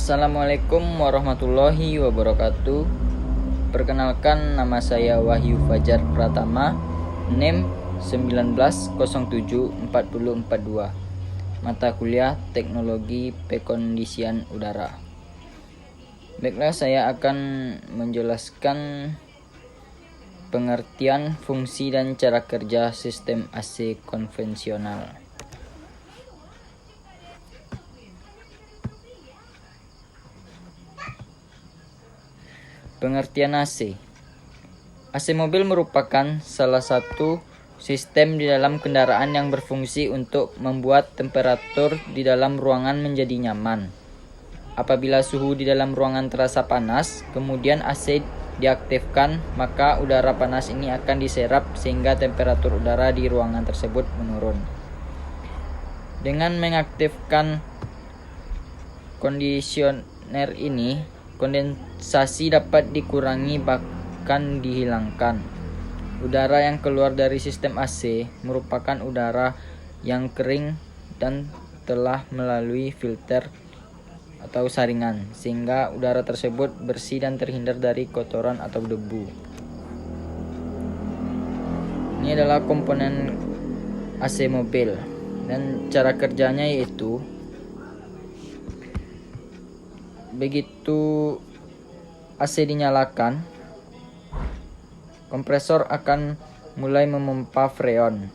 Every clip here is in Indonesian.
Assalamualaikum warahmatullahi wabarakatuh. Perkenalkan, nama saya Wahyu Fajar Pratama, NIM 19074042, mata kuliah Teknologi Pekondisian Udara. Baiklah, saya akan menjelaskan pengertian, fungsi, dan cara kerja sistem AC konvensional. Pengertian AC. AC mobil merupakan salah satu sistem di dalam kendaraan yang berfungsi untuk membuat temperatur di dalam ruangan menjadi nyaman. Apabila suhu di dalam ruangan terasa panas, kemudian AC diaktifkan, maka udara panas ini akan diserap sehingga temperatur udara di ruangan tersebut menurun. Dengan mengaktifkan kondisioner ini, kondensasi dapat dikurangi bahkan dihilangkan. Udara yang keluar dari sistem AC merupakan udara yang kering dan telah melalui filter atau saringan, sehingga udara tersebut bersih dan terhindar dari kotoran atau debu. Ini adalah komponen AC mobil, dan cara kerjanya yaitu begitu AC dinyalakan, kompresor akan mulai memompa freon.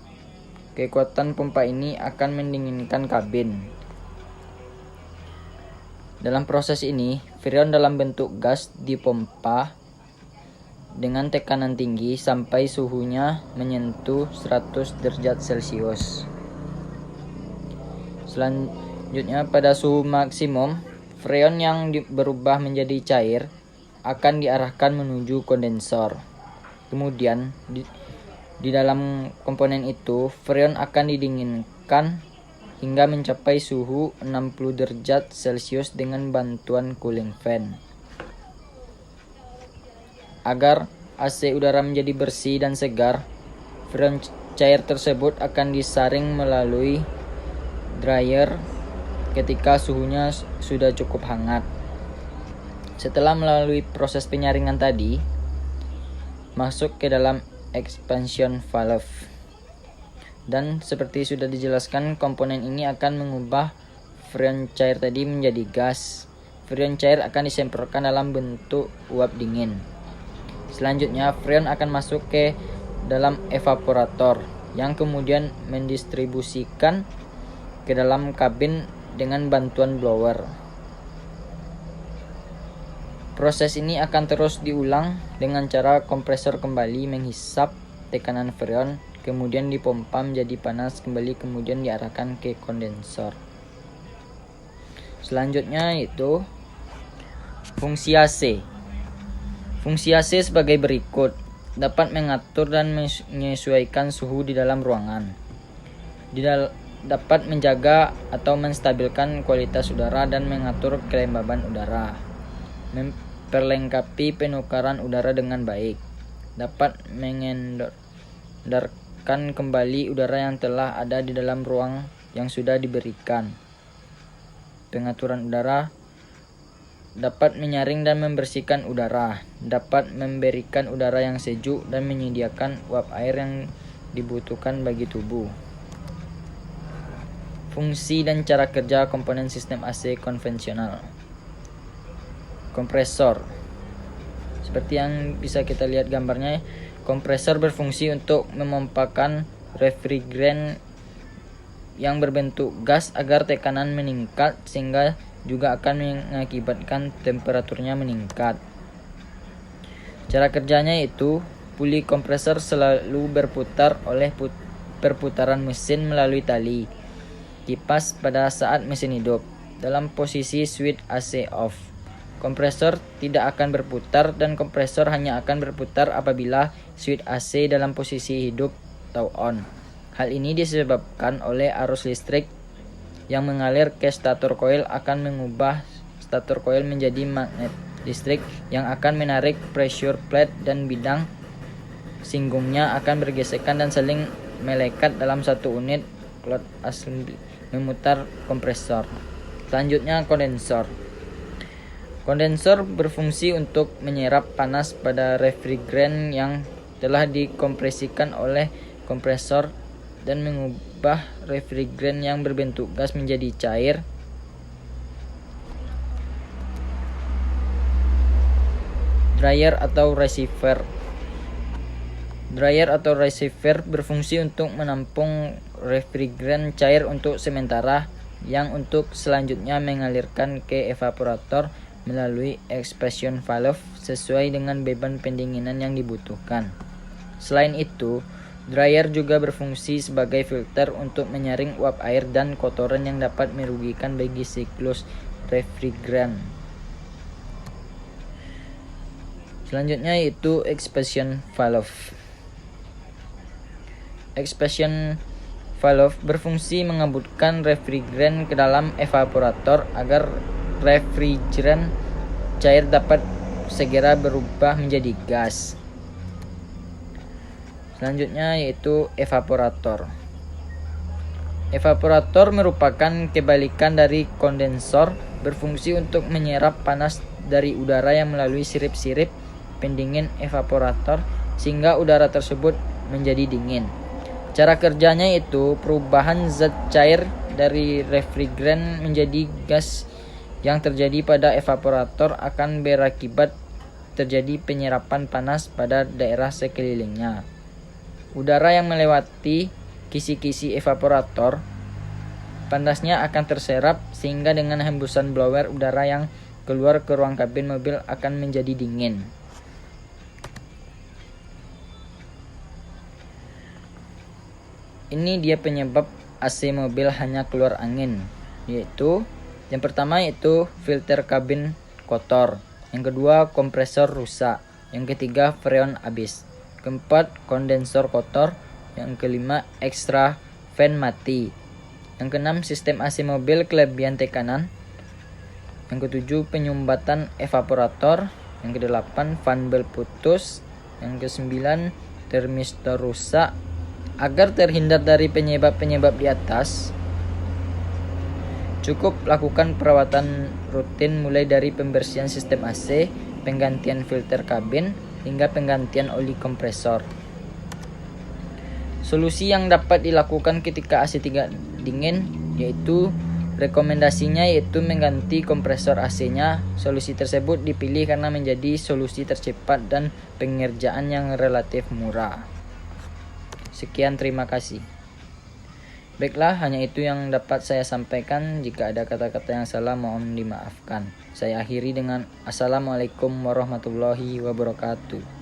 Kekuatan pompa ini akan mendinginkan kabin. Dalam proses ini, freon dalam bentuk gas dipompa dengan tekanan tinggi sampai suhunya menyentuh 100 derajat Celcius. Selanjutnya, pada suhu maksimum, freon yang berubah menjadi cair akan diarahkan menuju kondensor. Kemudian di dalam komponen itu, freon akan didinginkan hingga mencapai suhu 60 derajat Celcius dengan bantuan cooling fan. Agar AC udara menjadi bersih dan segar, freon cair tersebut akan disaring melalui dryer ketika suhunya sudah cukup hangat. Setelah melalui proses penyaringan tadi, masuk ke dalam expansion valve. Dan seperti sudah dijelaskan, komponen ini akan mengubah freon cair tadi menjadi gas. Freon cair akan disemprotkan dalam bentuk uap dingin. Selanjutnya, freon akan masuk ke dalam evaporator yang kemudian mendistribusikan ke dalam kabin dengan bantuan blower. Proses ini akan terus diulang dengan cara kompresor kembali menghisap tekanan freon, kemudian dipompa menjadi panas kembali, kemudian diarahkan ke kondensor. Selanjutnya yaitu fungsi AC. Fungsi AC sebagai berikut: dapat mengatur dan menyesuaikan suhu di dalam ruangan. Dapat menjaga atau menstabilkan kualitas udara dan mengatur kelembaban udara. Memperlengkapi penukaran udara dengan baik. Dapat mengedarkan kembali udara yang telah ada di dalam ruang yang sudah diberikan. Pengaturan udara. Dapat menyaring dan membersihkan udara. Dapat memberikan udara yang sejuk dan menyediakan uap air yang dibutuhkan bagi tubuh. Fungsi dan cara kerja komponen sistem AC konvensional. Kompresor. Seperti yang bisa kita lihat gambarnya, kompresor berfungsi untuk memompakan refrigeran yang berbentuk gas agar tekanan meningkat, sehingga juga akan mengakibatkan temperaturnya meningkat. Cara kerjanya yaitu puli kompresor selalu berputar oleh perputaran mesin melalui tali kipas pada saat mesin hidup. Dalam posisi switch AC off, kompresor tidak akan berputar, dan kompresor hanya akan berputar apabila switch AC dalam posisi hidup atau on. Hal ini disebabkan oleh arus listrik yang mengalir ke stator coil akan mengubah stator coil menjadi magnet listrik yang akan menarik pressure plate, dan bidang singgungnya akan bergesekan dan saling melekat dalam satu unit cloth assembly memutar kompresor. Selanjutnya, kondensor. Kondensor berfungsi untuk menyerap panas pada refrigeran yang telah dikompresikan oleh kompresor dan mengubah refrigeran yang berbentuk gas menjadi cair. Dryer atau receiver. Dryer atau receiver berfungsi untuk menampung refrigeran cair untuk sementara yang untuk selanjutnya mengalirkan ke evaporator melalui expansion valve sesuai dengan beban pendinginan yang dibutuhkan. Selain itu, dryer juga berfungsi sebagai filter untuk menyaring uap air dan kotoran yang dapat merugikan bagi siklus refrigeran. Selanjutnya yaitu expansion valve. Expansion valve berfungsi mengebutkan refrigeran ke dalam evaporator agar refrigeran cair dapat segera berubah menjadi gas. Selanjutnya yaitu evaporator. Evaporator merupakan kebalikan dari kondensor, berfungsi untuk menyerap panas dari udara yang melalui sirip-sirip pendingin evaporator sehingga udara tersebut menjadi dingin. Cara kerjanya yaitu perubahan zat cair dari refrigeran menjadi gas yang terjadi pada evaporator akan berakibat terjadi penyerapan panas pada daerah sekelilingnya. Udara yang melewati kisi-kisi evaporator, panasnya akan terserap sehingga dengan hembusan blower udara yang keluar ke ruang kabin mobil akan menjadi dingin. Ini dia penyebab AC mobil hanya keluar angin, yaitu yang pertama yaitu filter kabin kotor, yang kedua kompresor rusak, yang ketiga freon habis, keempat kondensor kotor, yang kelima ekstra fan mati, yang keenam sistem AC mobil kelebihan tekanan, yang ketujuh penyumbatan evaporator, yang kedelapan fan bel putus, yang kesembilan termistor rusak. Agar terhindar dari penyebab-penyebab di atas, cukup lakukan perawatan rutin mulai dari pembersihan sistem AC, penggantian filter kabin, hingga penggantian oli kompresor. Solusi yang dapat dilakukan ketika AC tidak dingin yaitu rekomendasinya yaitu mengganti kompresor AC-nya. Solusi tersebut dipilih karena menjadi solusi tercepat dan pengerjaan yang relatif murah. Sekian, terima kasih. Baiklah, hanya itu yang dapat saya sampaikan. Jika ada kata-kata yang salah, mohon dimaafkan. Saya akhiri dengan Assalamualaikum warahmatullahi wabarakatuh.